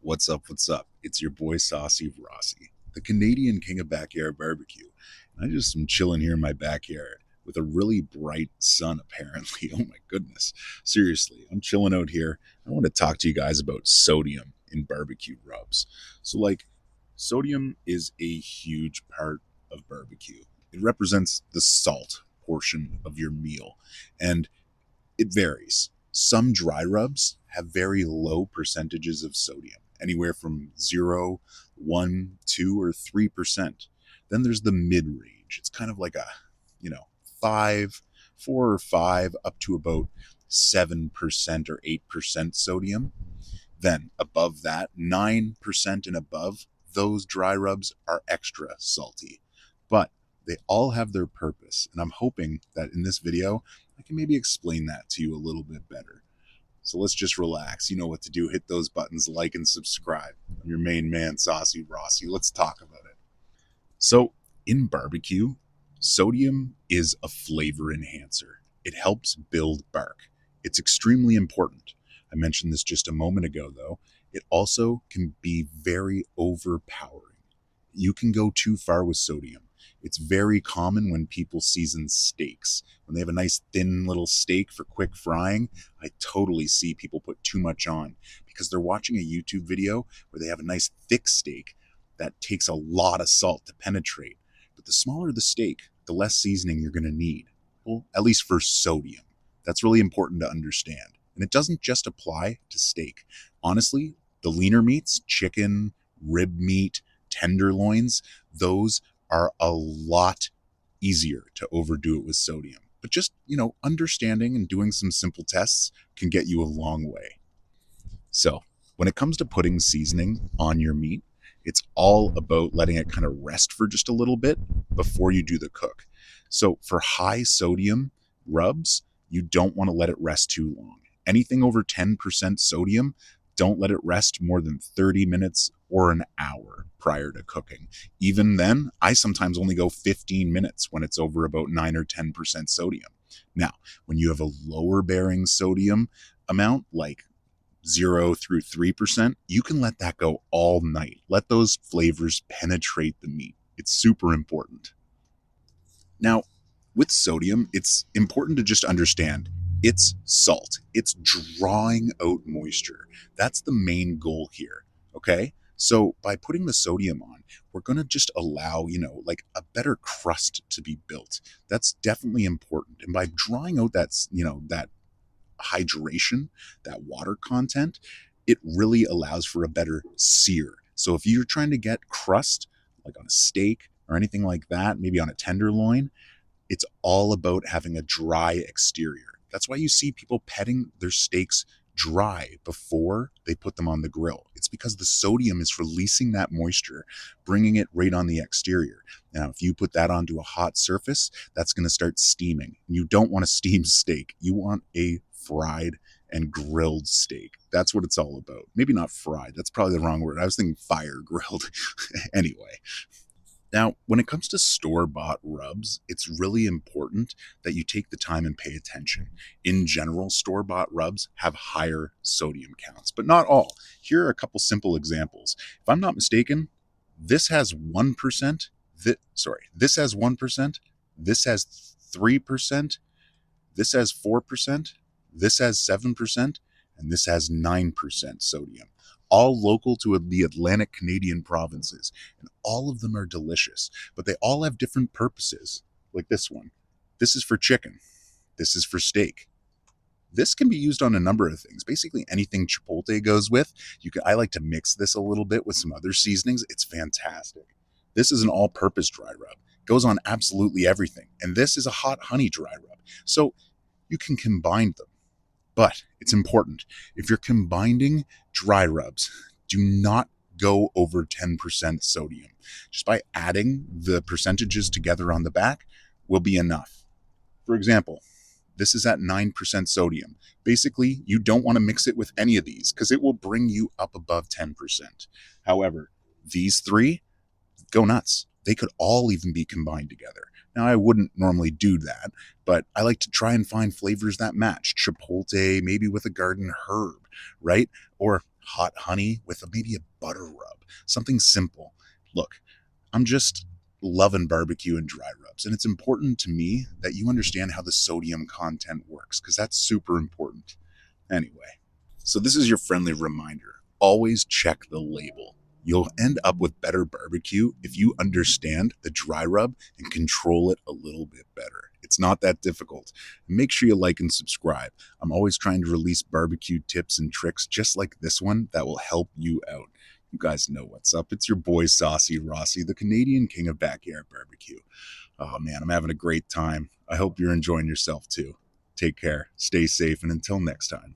What's up? What's up? It's your boy Saucy Rossi, the Canadian king of backyard barbecue. And I just am chilling here in my backyard with a really bright sun, apparently. Oh my goodness. Seriously, I'm chilling out here. I want to talk to you guys about sodium in barbecue rubs. Sodium is a huge part of barbecue. It represents the salt portion of your meal, and it varies. Some dry rubs have very low percentages of sodium, anywhere from 0, 1, 2, or 3%. Then there's the mid range. It's kind of like a, you know, 5, 4 or 5, up to about 7% or 8% sodium. Then above that, 9% and above, those dry rubs are extra salty. But they all have their purpose, and I'm hoping that in this video, I can maybe explain that to you a little bit better. So let's just relax. You know what to do. Hit those buttons, like and subscribe. I'm your main man, Saucy Rossi. Let's talk about it. So in barbecue, sodium is a flavor enhancer. It helps build bark. It's extremely important. I mentioned this just a moment ago, though. It also can be very overpowering. You can go too far with sodium. It's very common when people season steaks. When they have a nice thin little steak for quick frying, I totally see people put too much on because they're watching a YouTube video where they have a nice thick steak that takes a lot of salt to penetrate. But the smaller the steak, the less seasoning you're going to need. Well, at least for sodium. That's really important to understand. And it doesn't just apply to steak. Honestly, the leaner meats, chicken, rib meat, tenderloins, those are a lot easier to overdo it with sodium. But just, understanding and doing some simple tests can get you a long way. So when it comes to putting seasoning on your meat, it's all about letting it kind of rest for just a little bit before you do the cook. So for high sodium rubs, you don't want to let it rest too long. Anything over 10% sodium, don't let it rest more than 30 minutes or an hour prior to cooking. Even then, I sometimes only go 15 minutes when it's over about 9 or 10% sodium. Now, when you have a lower bearing sodium amount, like 0 through 3%, you can let that go all night. Let those flavors penetrate the meat. It's super important. Now, with sodium, it's important to just understand it's salt. It's drawing out moisture. That's the main goal here, okay? So by putting the sodium on, we're going to just allow, like a better crust to be built. That's definitely important. And by drawing out that hydration, that water content, it really allows for a better sear. So if you're trying to get crust, like on a steak or anything like that, maybe on a tenderloin, it's all about having a dry exterior. That's why you see people petting their steaks dry before they put them on the grill. It's because the sodium is releasing that moisture, bringing it right on the exterior. Now, if you put that onto a hot surface, that's going to start steaming. You don't want a steamed steak. You want a fried and grilled steak. That's what it's all about. Maybe not fried. That's probably the wrong word. I was thinking fire grilled. Anyway. Now, when it comes to store-bought rubs, it's really important that you take the time and pay attention. In general, store-bought rubs have higher sodium counts, but not all. Here are a couple simple examples. If I'm not mistaken, this has 1%, this has 1%, this has 3%, this has 4%, this has 7%, and this has 9% sodium. All local to the Atlantic Canadian provinces. And all of them are delicious, but they all have different purposes. Like this one. This is for chicken. This is for steak. This can be used on a number of things. Basically anything chipotle goes with. I like to mix this a little bit with some other seasonings. It's fantastic. This is an all-purpose dry rub. Goes on absolutely everything. And this is a hot honey dry rub. So you can combine them. But it's important. If you're combining dry rubs, do not go over 10% sodium. Just by adding the percentages together on the back will be enough. For example, this is at 9% sodium. Basically, you don't want to mix it with any of these because it will bring you up above 10%. However, these three, go nuts. They could all even be combined together. Now, I wouldn't normally do that, but I like to try and find flavors that match. Chipotle, maybe with a garden herb, right? Or hot honey with maybe a butter rub, something simple. Look, I'm just loving barbecue and dry rubs, and it's important to me that you understand how the sodium content works because that's super important. Anyway, so this is your friendly reminder. Always check the label. You'll end up with better barbecue if you understand the dry rub and control it a little bit better. It's not that difficult. Make sure you like and subscribe. I'm always trying to release barbecue tips and tricks just like this one that will help you out. You guys know what's up. It's your boy Saucy Rossi, the Canadian king of backyard barbecue. Oh man, I'm having a great time. I hope you're enjoying yourself too. Take care, stay safe, and until next time.